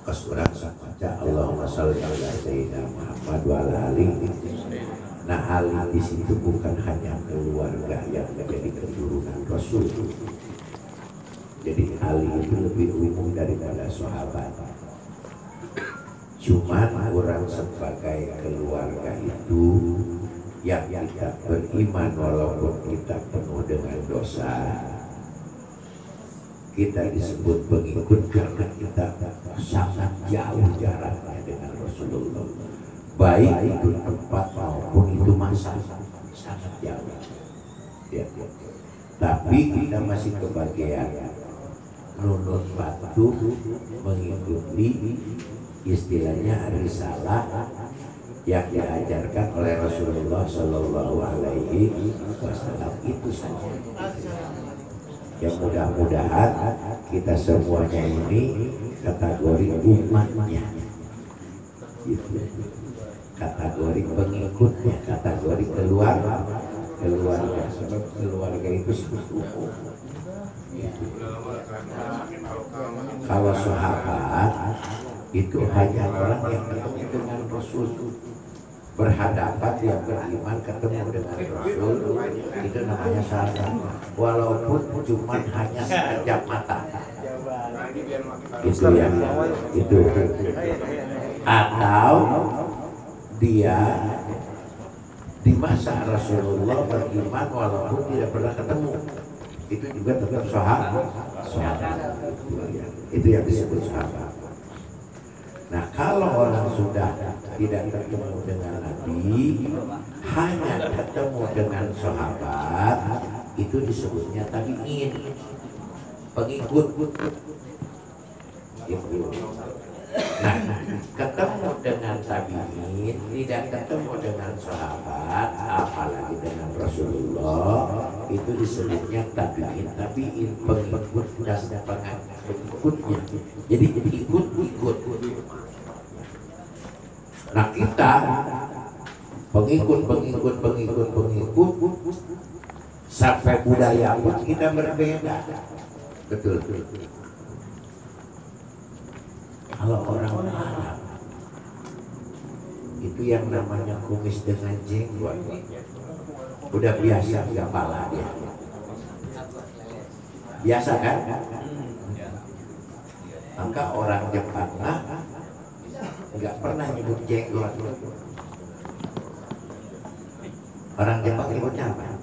Kesurang baca Allahumma sholli ala sayyidina Muhammad wa ala alihi. Nah, Ali di situ bukan hanya keluarga yang menjadi keturunan Rasul. Jadi Ali itu lebih umum daripada sahabat. Cuman orang sebagai keluarga itu yang kita beriman walaupun kita penuh dengan dosa, kita disebut pengikut karena kita sangat jauh jaraknya dengan Rasulullah. Baik itu tempat maupun itu masa, sangat jauh. Ya. Tapi kita masih kebagian nunut batu mengikuti istilahnya risalah yang diajarkan oleh Rasulullah Shallallahu Alaihi Wasallam, itu saja. Yang mudah-mudahan kita semuanya ini kategori umatnya, gitu. Kategori pengikutnya, kategori keluarga. Sebab keluarga itu sekutu. Gitu. Kalau sahabat itu hanya orang yang ketemu dengan Rasul, berhadapan yang beriman ketemu dengan Rasul, itu namanya sahabat. Walaupun cuma hanya sekejap mata, itu ya, itu. Atau dia di masa Rasulullah beriman walaupun tidak pernah ketemu, itu juga tetap sahabat. Itu yang disebut sahabat. Nah, kalau orang sudah tidak ketemu dengan Nabi, hanya ketemu dengan sahabat, itu disebutnya tabi'in, pengikut. Gitu. Nah, ketemu dengan tabi'in, tidak ketemu dengan sahabat, apalagi dengan Rasulullah, itu disebutnya tabi'in, pengikut dan pengikutnya. Jadi ikut. Nah, kita pengikut sampai budaya pun kita berbeda. Betul. Kalau orang Arab itu yang namanya kumis dengan jenggot udah biasa, nggak pala dia. Biasa kan? Maka orang Jepang nggak pernah nyebut jenggot. Orang Jepang nyebutnya apa?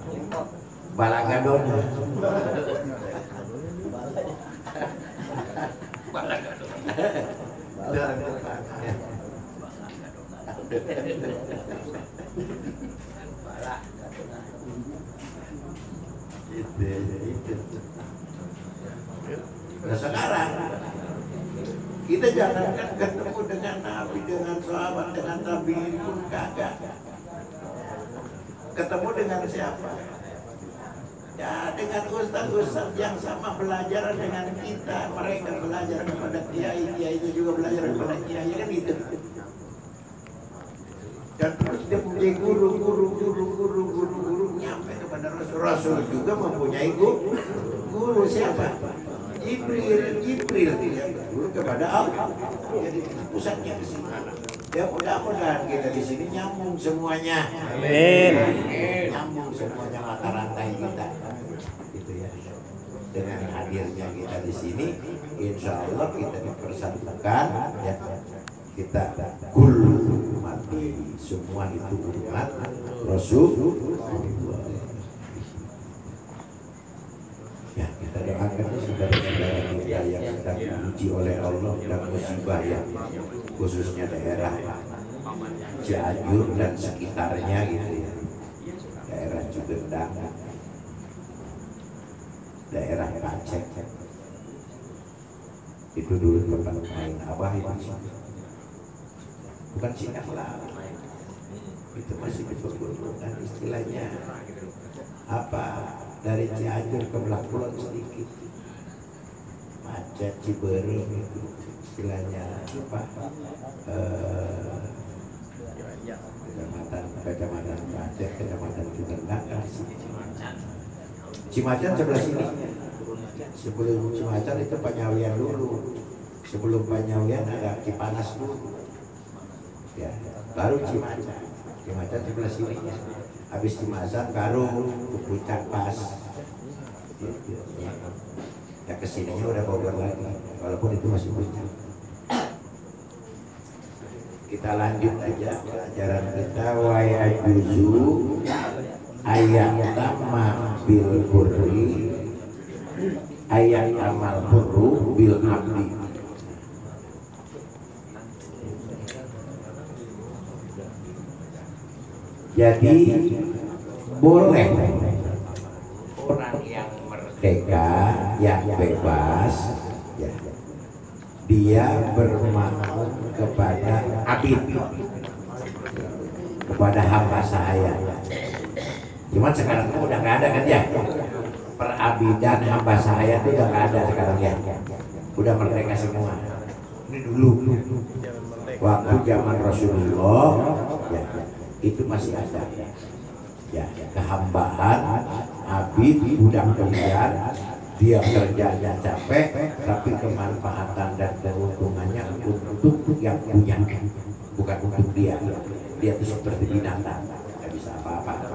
Balagadona. Nah, sekarang kita jangankan ketemu dengan Nabi, dengan sahabat, dengan tabi'in pun kagak. Ketemu dengan siapa? Ya, dengan ustaz-ustaz yang sama belajar dengan kita. Mereka belajar kepada kiai, kiainya juga belajar kepada kiai, kan gitu. Dan terus dia punya guru nyampe kepada Rasul juga mempunyai guru siapa? Jibril guru kepada Allah. Jadi pusatnya di sini. Ya, mudah-mudahan kita di sini nyambung semuanya. Amin. Nyambung semuanya mata rantai kita. Gitu ya. Dengan hadirnya kita di sini, insya Allah kita dipersatukan. Ya. Kita mati semua itu umat Rasulullah. Ya, kita doakan saudara-saudara kita yang sedang diuji oleh Allah dan musibah ya, khususnya daerah Cianjur dan sekitarnya gitu ya, daerah Cugedang, daerah Pacet, itu dulu tempat main abah itu. Bukan Sinak lah, itu masih di pegunungan istilahnya apa, dari Cianjur ke Belak Kulon sedikit, Macet Ciberem itu istilahnya apa, kecamatan Macet, kecamatan Cugedang kan Cimacan sebelah sini. Sebelum Cimacan itu Panyawian dulu, Sebelum Panyawian ada Cipanas dulu, ya, baru Cimacan. Cimacan sebelah sininya. Habis Cimacan baru ke Puncak Pas. Ya kesininya udah Bogor lagi, walaupun itu masih Puncak. Kita lanjut aja pelajaran kita. Wa yajuzu ayat tama bil hurri ayat amal hurru bil abdi. Jadi boleh orang yang merdeka, yang bebas, ya, dia bermakmum kepada abid, kepada hamba sahaya. Cuman sekarang itu udah nggak ada kan ya, perabidan hamba sahaya itu udah nggak ada sekarang ya, udah merdeka semua. Ini dulu waktu zaman Rasulullah, ya, itu masih ada, ya, kehambaan abid, budak pilihan. Dia kerjanya capek, tapi kemanfaatan dan keuntungannya untuk yang punya, bukan untuk dia. Dia itu seperti binatang, nggak bisa apa-apa.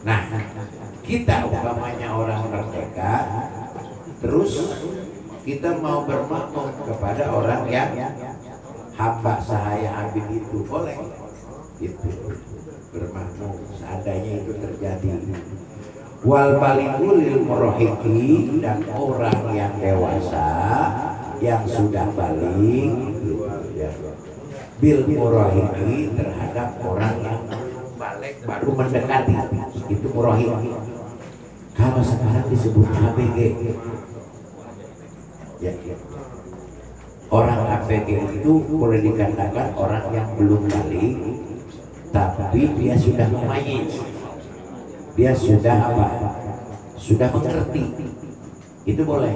Nah, kita umpamanya orang merdeka, terus kita mau bermakmum kepada orang yang hamba sahaya abid itu, boleh itu bermakmum seandainya itu terjadi. Wal baligul murahiki, dan orang yang dewasa yang sudah balik, ya, bil murahiki, terhadap orang yang balik baru mendekati, itu murahiki. Kalau sekarang disebut ABG, ya, orang ABG itu boleh dikatakan orang yang belum balik tapi dia sudah memayis, dia sudah apa? Sudah mengerti. Itu boleh.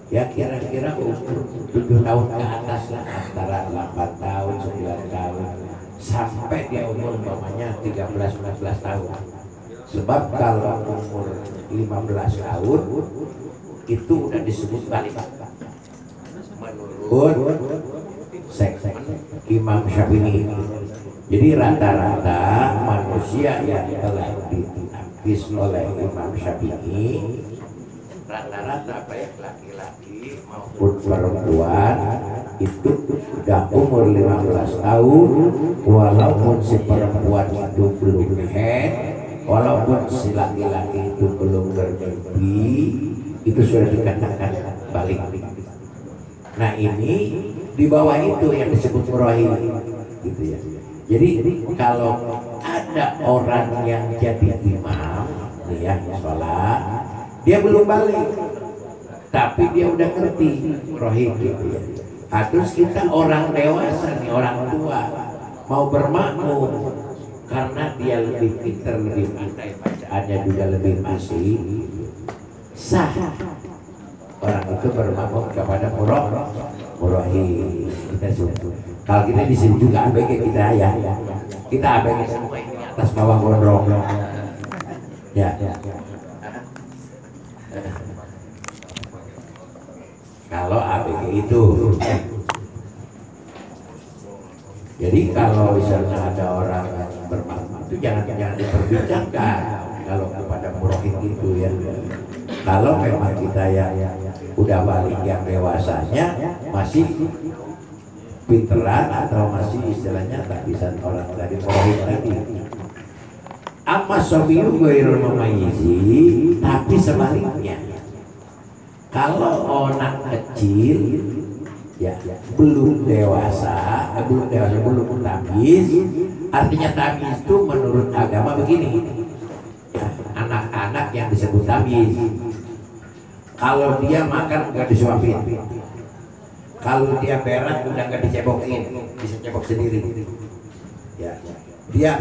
Ya kira-kira umur 7 tahun ke atas lah, antara 8 tahun, 9 tahun, sampai dia umur umpamanya 13-14 tahun. Sebab kalau umur 15 tahun itu udah disebut balik menurut sekte Imam Syafi'i. Jadi rata-rata manusia yang telah dihabis oleh Imam Syafi'i, rata-rata baik laki-laki maupun perempuan itu sudah umur 15 tahun, walaupun si perempuan itu belum head, walaupun si laki-laki itu belum bermimpi, itu sudah dikatakan balik. Nah ini di bawah itu yang disebut murahim, gitu ya. Jadi kalau ada orang yang jadi imam, nih ya, sholat, dia belum balik, tapi dia udah ngerti rohim, gitu ya. Nah, terus kita orang dewasa nih, orang tua mau bermakmum karena dia lebih pintar, lebih pandai bacaannya juga lebih masih sah. Orang itu bermakmum kepada murahim. Kita sebut. Kalau kita di sini juga ABG kita ya, kita ABG semua ini atas bawah gondrong, ya. Kalau ABG itu, jadi kalau misalnya ada orang yang bermakmum itu jangan diperbincangkan kalau kepada murahim itu ya. Kalau memang kita yang udah balik, yang dewasanya masih pinteran atau masih istilahnya tak bisa orang tadi murahim tadi. Amma sobiyu ghairul mumayyizi, tapi sebaliknya kalau orang kecil ya belum dewasa, belum tamyiz. Artinya tamyiz itu menurut agama begini, ya, anak-anak yang disebut tamyiz, kalau dia makan nggak disuapin, kalau dia berak udah nggak dicebokin, bisa cebok sendiri. Ya, dia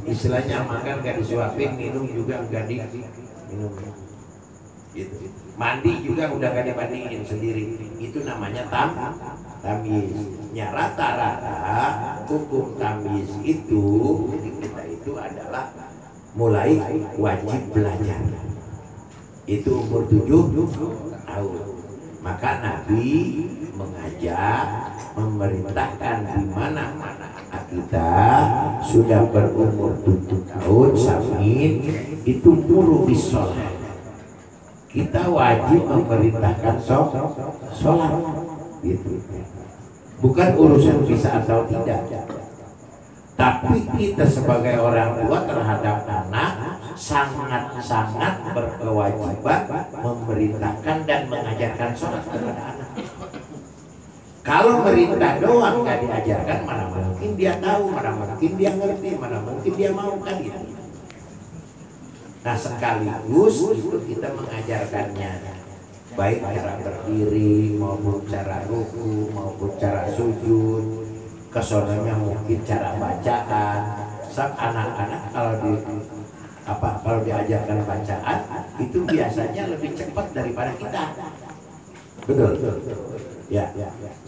istilahnya makan nggak disuapin, minum juga nggak diminum. Gitu. Mandi juga udah nggak dimandiin sendiri. Itu namanya tamyiz. Ya, rata-rata hukum tamyiz itu di kita itu adalah mulai wajib belajar. Itu umur 7 tahun. Maka Nabi mengajak, memerintahkan di mana-mana kita sudah berumur 7 tahun samin itu muru bis sholat. Kita wajib memerintahkan sholat gitu. Bukan urusan bisa atau tidak, tapi kita sebagai orang tua terhadap anak sangat-sangat berkewajiban memerintahkan dan mengajarkan sholat kepada anak. Kalau merintah doang nggak diajarkan, mana mungkin dia tahu, mana mungkin dia ngerti, mana mungkin dia mau, kan gitu. Nah sekaligus itu kita mengajarkannya, baik cara berdiri maupun cara ruku maupun cara sujud. Kesononya mungkin cara bacaan. Sang anak-anak kalau diajarkan bacaan itu biasanya lebih cepat daripada kita. Betul. Ya.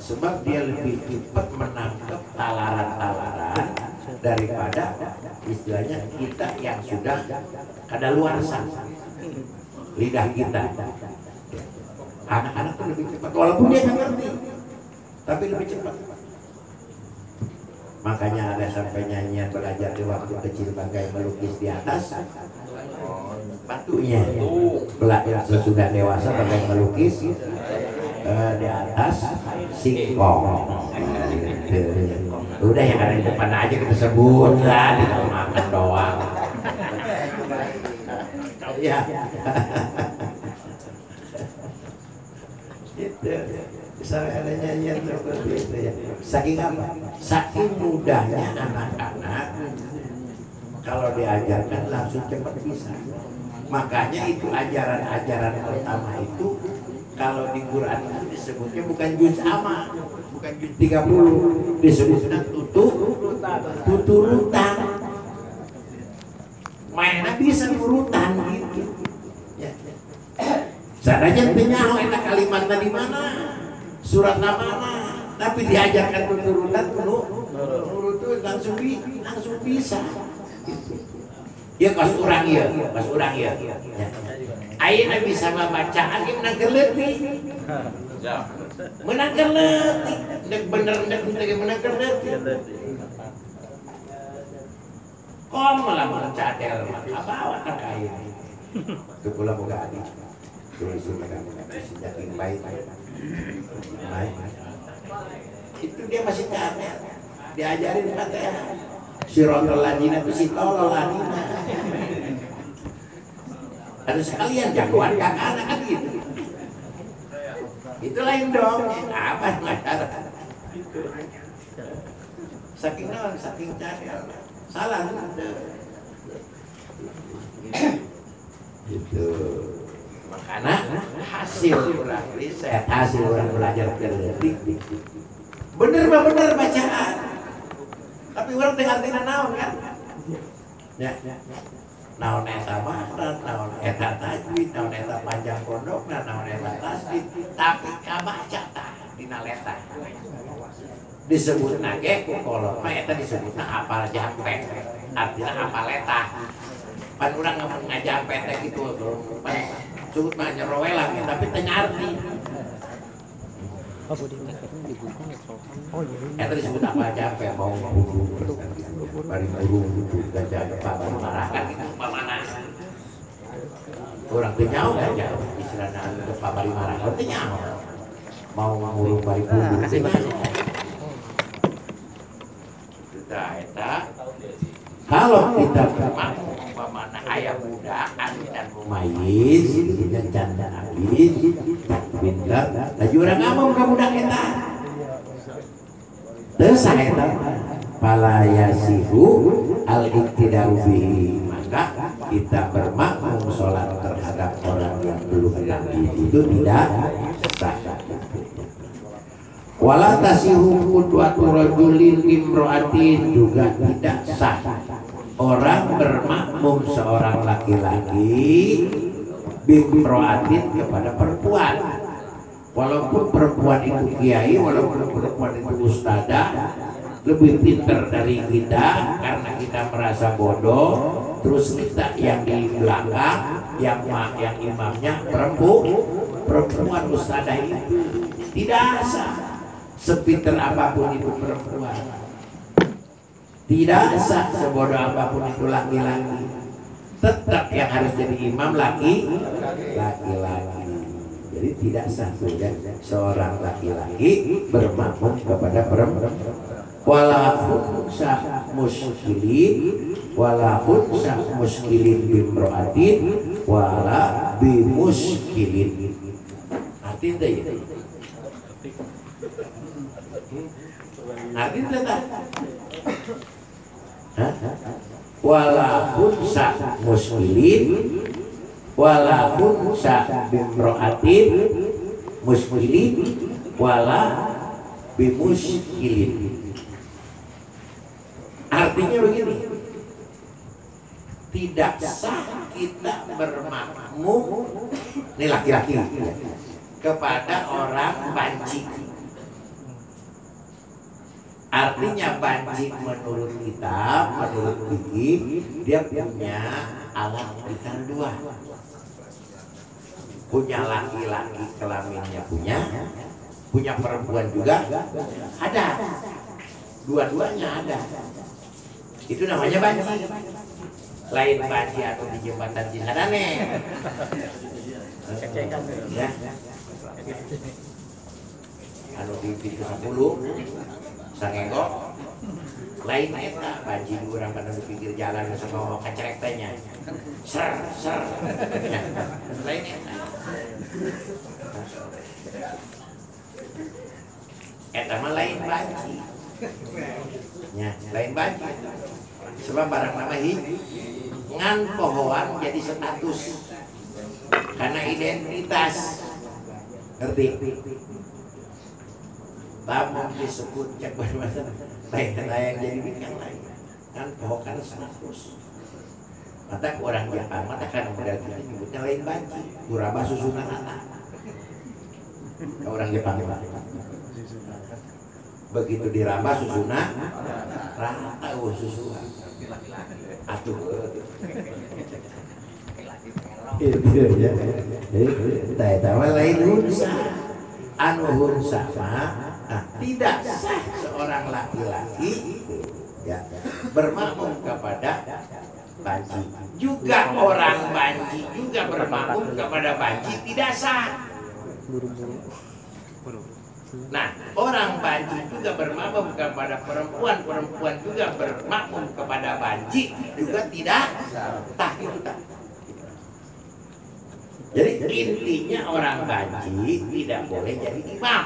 Sebab dia lebih cepat menangkap talaran-talaran daripada istilahnya kita yang sudah kadaluarsa lidah kita. Anak-anak itu lebih cepat, walaupun dia nggak ngerti, tapi lebih cepat. Makanya ada sampai nyanyian belajar di waktu kecil bagai melukis di atas batunya. Belajar sesudah dewasa bagai melukis di atas singkong. Udah yang ada di depan aja kita sebut lah, kita makan doang. Ya. Gitu. Misalnya ada nyanyian seperti itu ya. Saking apa? Saking mudahnya anak-anak kalau diajarkan langsung cepat bisa. Makanya itu ajaran-ajaran pertama itu kalau di Quran itu disebutnya bukan juz amma, bukan juz 30, disebutnya tuturutan. Mainnya bisa urutan gitu. Ya. Sadanya penyaho eta kalimatnya di mana? Surat mana? Tapi diajarkan tuturutan nurut langsung bisa. Ya pas urang ya. Ayeuna bisa membacaan ieu menang keleutik. Menang keleutik. Dek bener dek teu menang keleutik. Kom lamun cadel mah kabawa ka kain. Teu pula boga adik. Terus megang senjata baik. Itu dia masih cadel. Diajarin Fatihah. Siratal ladzina itu si tolol ladina. Harus sekalian jagoan kakak anak kan gitu. Itu lain dong. Apa masalah? Saking naon, saking cadel. Salah gitu. Makanya hasil orang riset, hasil orang belajar keleutik bener mah bener bacaan, tapi orang teh artina naon kan ya, naon eta makhraj, naon eta tajwid, naon eta panjang pondok, naon eta tasdid, tapi kabaca tah dina letah disebut nage ku kolot mah eta disebutna hafal jampe, artinya hafal letah. Pan urang ngajampe teh kitu pan sebut mah nyerowelan tapi teu ngarti. Eta disebut apa jampe mau burung bari burung gajah depan bari marah kan kitu pamana. Urang teu nyaho gajah istilahna depan bari marah teu nyaho. Mau ngurung bari burung teu nyaho. Eta kalau kita bermakna umpamana aya budaan dan mumayyiz dan canda abis pintar laju urang ngomong ka budak eta teu saeta pala yasihu al iktidau bihi, maka kita bermakmum sholat terhadap orang yang belum nabi itu tidak sah. Wala tasihu qudwatu rajulin imra'atin, juga tidak sah orang bermakmum seorang laki-laki bimra'atin kepada perempuan. Walaupun perempuan itu kiai, walaupun perempuan itu ustadzah, lebih pintar dari kita karena kita merasa bodoh, terus kita yang di belakang yang imamnya perempuan perempuan ustadzah itu tidak sah. Sepinter apapun itu perempuan, tidak sah. Sebodoh apapun itu laki-laki, tetap yang harus jadi imam laki-laki. Jadi tidak sah juga seorang laki-laki bermakmum kepada perempuan. Walaupun sah muskilin, walaupun sah muskilin bimroatin, wala bimuskilin. Artinya ya. Artinya tak. Walaupun sah muskilin, walaupun sah bimroatin muskilin, wala bimuskilin. Artinya begini, tidak sah kita bermakmum, ini laki-laki kepada orang banci. Artinya banci menurut kitab, menurut fikih, dia punya alat vital dua. Punya laki-laki kelaminnya punya perempuan juga ada. Dua-duanya ada. Itu namanya banci. Lain banci atau di jembatan Cisadane. Ya. Anu di pintu 10 sangenggo. Lain eta banci urang pada di pinggir jalan sama kacerek tanya. Ser. Lain eta. Eta mah lain banci. Ya, lain banci. Sebab barang nama ngan pohoan jadi status karena identitas, ngerti? Tamu disebut cek bahasa lain yang jadi bintang lain kan pohokan status. Mata orang Jepang mata kan model kita nyebutnya lain banci, kuraba susunan anak. Orang Jepang begitu diraba susunan rata susunan. Atuh itu ya. Tahu lain hunsa anu hunsa tidak sah seorang laki-laki ya bermakmum kepada banci. Juga orang banci juga bermakmum kepada banci tidak sah. Nah, orang banci juga bermakmum kepada perempuan, perempuan juga bermakmum kepada banci juga tidak sah. Jadi intinya orang banci tidak boleh jadi imam.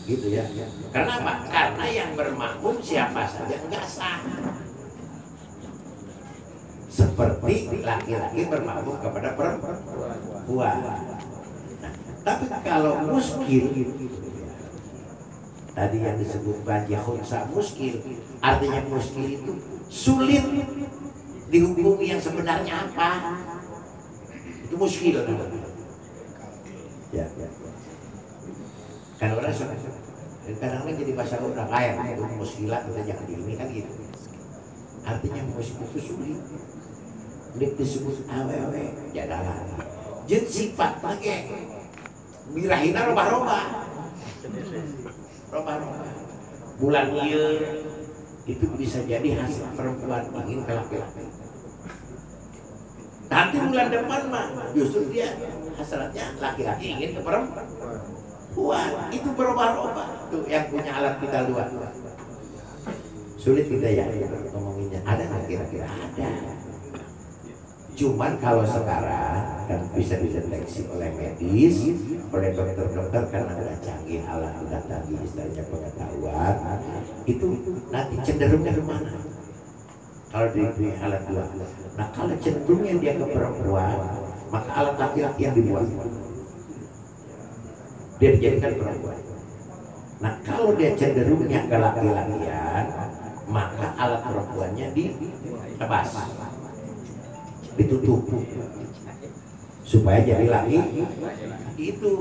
Gitu ya. Karena apa? Karena yang bermakmum siapa saja enggak sah. Seperti laki-laki bermakmum kepada perempuan. Tapi kalau muskil, tadi yang disebut banci khunsa muskil, artinya muskil itu sulit dihubungi yang sebenarnya apa? Itu muskil. Ya. Kan orang kadang-kadang jadi bahasa orang kaya, itu muskilat kita jangan di ini kan gitu. Artinya muskil itu sulit. Disebut awewe jadalah. Jeung sifat lagi. Birahina roba-roba bulan ieu itu bisa jadi hasil perempuan ingin ke laki-laki. Nanti bulan depan mah justru dia hasratnya laki-laki ingin ke perempuan. Itu berubah-ubah tuh yang punya alat vital dua. Sulit kita ya ngomonginnya. Ada nggak kira-kira? Ada. Cuman kalau sekarang kan bisa dideteksi oleh medis, oleh dokter-dokter karena udah canggih alat, udah canggih istilahnya pengetahuan, itu nanti cenderungnya kemana? Kalau di alat dua, nah kalau cenderungnya dia ke perempuan, maka alat laki-laki yang dibuat dia dijadikan perempuan. Nah kalau dia cenderungnya ke laki-lakian, maka alat perempuannya ditebas, ditutup supaya jadi laki. Itu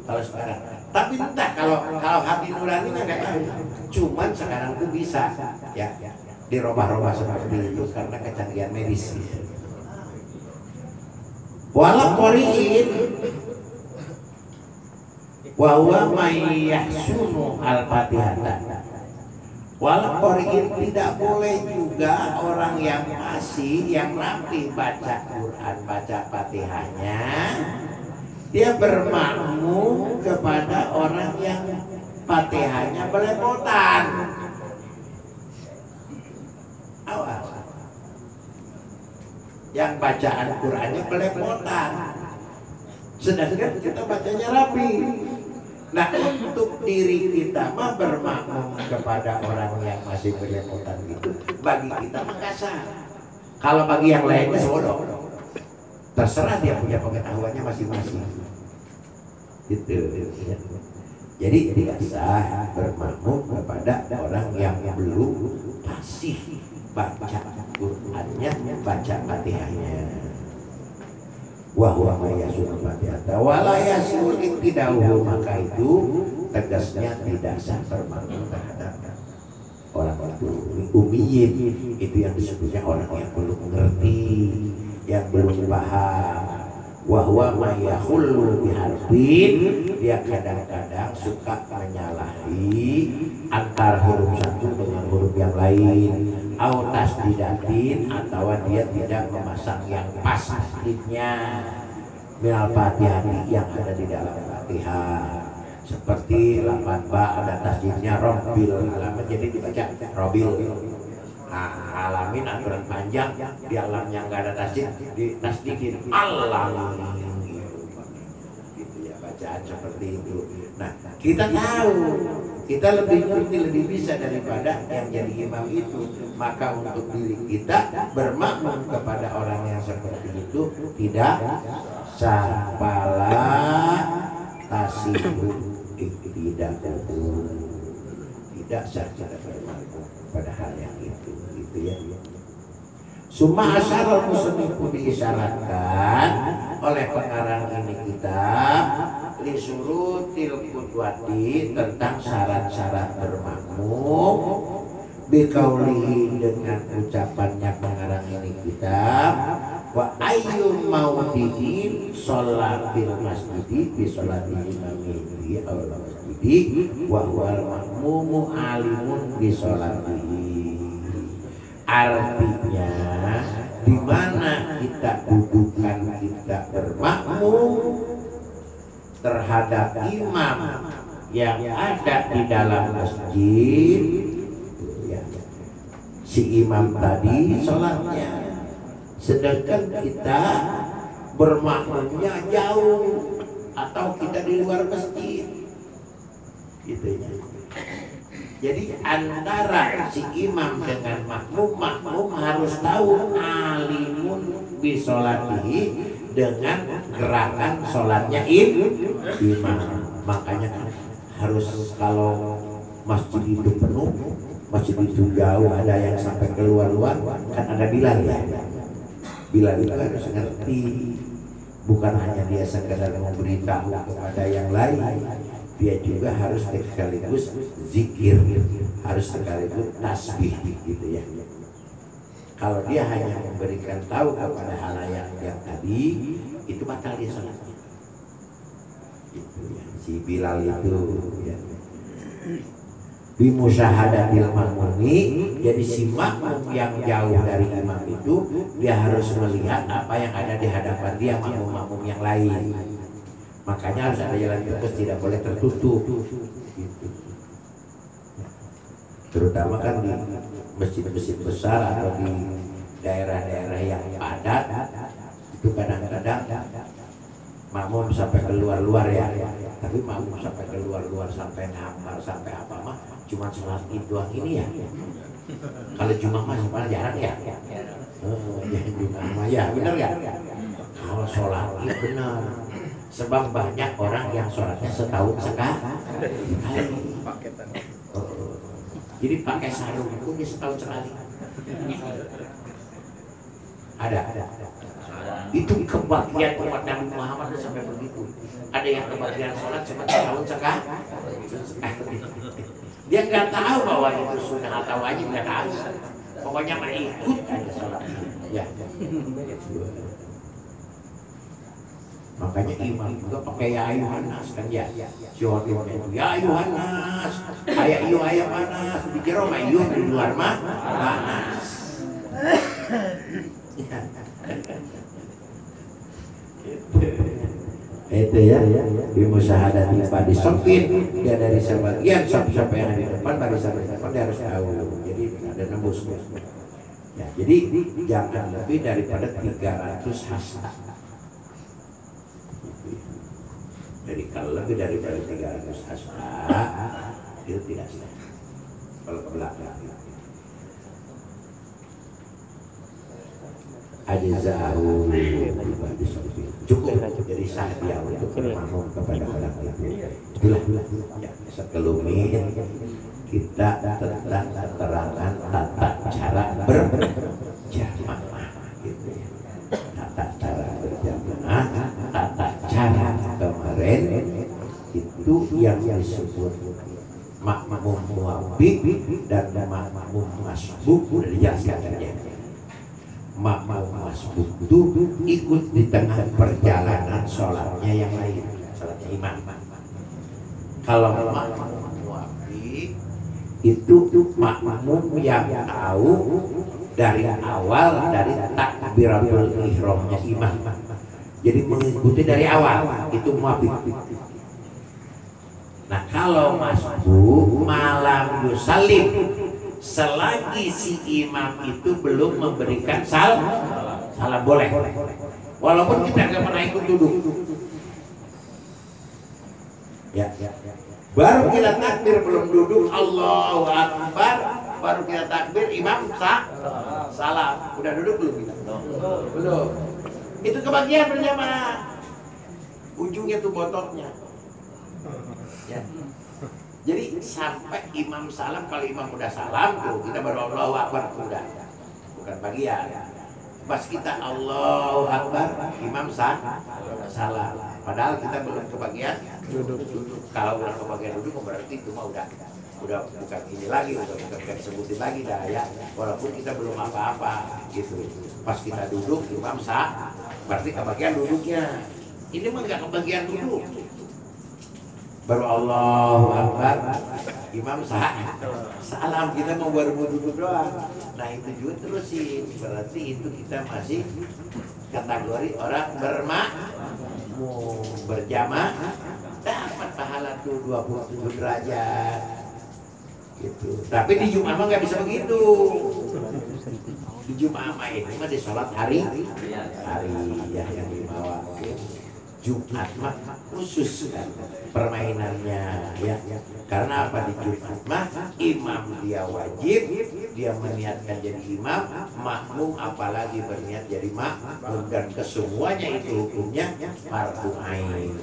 kalau sekarang. Tapi entah kalau hati nuraninya nggak tahu. Cuman sekarang tuh bisa ya dirubah-rubah seperti itu karena kecanggihan medis. Wala qori'in wa huwa may yahsunu al-Fatihah. Wala qori'in tidak boleh juga orang yang masih yang rapi baca Quran, baca Fatihahnya, dia bermakmum kepada orang yang Fatihahnya belepotan. Awas. Yang bacaan Qurannya belepotan, sedangkan kita bacanya rapi. Nah, untuk diri kita mah bermakmum kepada orang yang masih belepotan itu bagi kita makasar. Kalau bagi yang lainnya sebodoh, terserah dia punya pengetahuannya masing-masing. Gitu. Jadi tidak sah bermakmum kepada orang yang belum fasih baca Qur'annya, baca Fatihahnya. Wa huwa may yasul Fatihah wa la yasul ibtida'uhu, maka itu tegasnya tidak sah bermakmum terhadap orang itu ummiyin. Itu yang disebutnya orang yang belum mengerti, yang belum paham. Wa huwa may yakhullu biharfin, dia kadang-kadang suka menyalahi antara huruf satu dengan huruf yang lain, au tasdidatin, atau dia tidak memasang yang pas tasdidnya minal Fatihah yang ada di dalam Fatihah. Seperti lafaz ba ada tasdidnya Rabbil alamin, jadi dibaca Rabbil alamin, aturan panjang di alam yang nggak ada tasdid ditasdidin alamin gitu ya, bacaan seperti itu. Nah, kita tahu, kita lebih ngerti, lebih bisa daripada yang jadi imam itu, maka untuk diri kita bermakmum kepada orang yang seperti itu tidak sah. Pala tasihu tidak sah kita bermakmum pada hal yang itu, gitu ya. Summa asyara musannif diisyaratkan oleh pengarang ini kitab li surutil qudwati, tentang syarat-syarat bermakmum, biqaulihi, dengan ucapannya pengarang ini kitab, wa ayyum maudidin sholatil masjidi bi sholatil imamihi awal masjidi wa huwal makmumu alimun bi sholatihi. Artinya di mana kita dudukan kita bermakmum terhadap imam yang ada di dalam masjid, ya, si imam tadi sholatnya, sedangkan kita bermakmumnya jauh atau kita di luar masjid, gitu ya. Jadi antara si imam dengan makmum harus tahu alimun bisolatihi, dengan gerakan sholatnya imam. Makanya kan harus, kalau masjid itu penuh, masjid itu jauh, ada yang sampai keluar-luar, kan ada Bilal ya. Bilal itu harus ngerti, bukan hanya dia sekedar memberitahu kepada yang lain, dia juga harus sekaligus zikir, harus sekaligus tasbih, gitu ya. Kalau dia hanya memberikan tahu kepada halayak yang tadi, itu batal dia salatnya. Gitu ya, si Bilal itu ya. Bimusyahadatil makmumi, jadi si makmum yang jauh dari imam itu dia harus melihat apa yang ada di hadapan dia, makmum-makmum yang lain. Makanya harus ada jalan terus, tidak boleh tertutup gitu. Terutama kan di masjid-masjid besar atau di daerah-daerah yang padat, itu kadang-kadang makmum sampai keluar-luar ya. Tapi makmum sampai keluar-luar, sampai ngamar, sampai apa mah cuma sholat Id doang ini ya. Kalau Jumat mah sebenarnya jarang ya. Jadi Jumat mah ya benar ya. Kalau sholat Id benar. Sebab banyak orang yang sholatnya setahun sekali. Jadi pakai sarung itu dia setahun sekali. Ada. Itu kebahagiaan umat Nabi Muhammad sampai begitu. Ada yang kebahagiaan sholat cuma setahun sekali. Dia nggak tahu bahwa itu sunnah atau wajib, nggak tahu. Pokoknya mah ikut aja sholatnya. Ya. Makanya imam juga pakai ya ayuhanas kan ya. Syuatimnya itu ya ayuhanas, ayah iyo ayah panas, di jero mah iyo, di luar mah panas. Itu ya, di musyahadati padi sempit dia dari sebagian sampai yang di depan barisan depan dia harus tahu. Jadi ada nembus. Ya, jadi jangan lebih daripada 300 hasta. Jadi kalau lebih daripada 300 hasta itu tidak sah. Kalau ke belakang ajza'u ibadi sempit cukup jadi sah dia untuk bermakmum kepada orang itu. Itulah ya sekelumit kita tentang keterangan tata cara berjamaah gitu ya. Tata cara berjamaah, tata cara kemarin itu yang disebut makmum muwabbih dan makmum masbuk sudah dijelaskan tadi. Makmum masbuk itu ikut di tengah perjalanan sholatnya yang lain, sholatnya imam. Kalau makmum muwabbih itu makmum yang tahu dari awal dari takbiratul ihramnya imam. Jadi mengikuti dari awal itu muwabbih. Nah kalau masbuk malam yusallim selagi si imam itu belum memberikan salam boleh, walaupun kita nggak pernah ikut duduk. Ya. Baru kita takbir belum duduk, Allahu Akbar, baru kita takbir imam salam. Udah duduk belum kita? Belum. Itu kebagian berjamaah. Ujungnya tuh botolnya. Ya. Jadi sampai imam salam, kalau imam udah salam tuh kita baru Allahu Akbar, udah bukan bagian. Pas kita Allahu Akbar, imam salam. Padahal kita belum kebagian duduk. Kalau udah kebagian duduk berarti itu mah udah bukan ini lagi, udah bukan disebutin lagi dah ya. Walaupun kita belum apa-apa gitu. Pas kita duduk imam berarti kebagian duduknya. Ini mah nggak kebagian duduk. Baru Allahu Akbar, imam salam, kita mau baru duduk doang. Nah itu juga terusin, berarti itu kita masih kategori orang bermakmum, berjamaah, dapat pahala tuh 27 derajat gitu. Tapi di Jumat mah nggak bisa begitu. Di Jumat mah ini mah di sholat hari ya yang dibawa. Jumat mah khusus kan permainannya ya. Karena apa di Jumat mah imam dia wajib, dia meniatkan jadi imam, makmum apalagi berniat jadi makmum, dan kesemuanya itu hukumnya fardhu ain.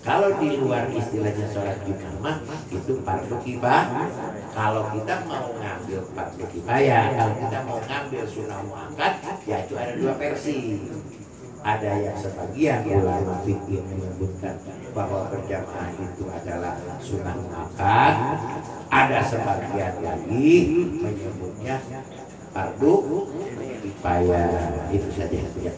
Kalau di luar istilahnya sholat Jumat mah itu fardhu kifayah. Kalau kita mau ngambil fardhu kifayah, kalau kita mau ngambil sunnah muakkad, ya itu ada dua versi. Ada yang sebagian ulama fikih menyebutkan bahwa berjamaah itu adalah sunnah muakkad, ada sebagian lagi menyebutnya fardhu kifayah. Itu saja ya.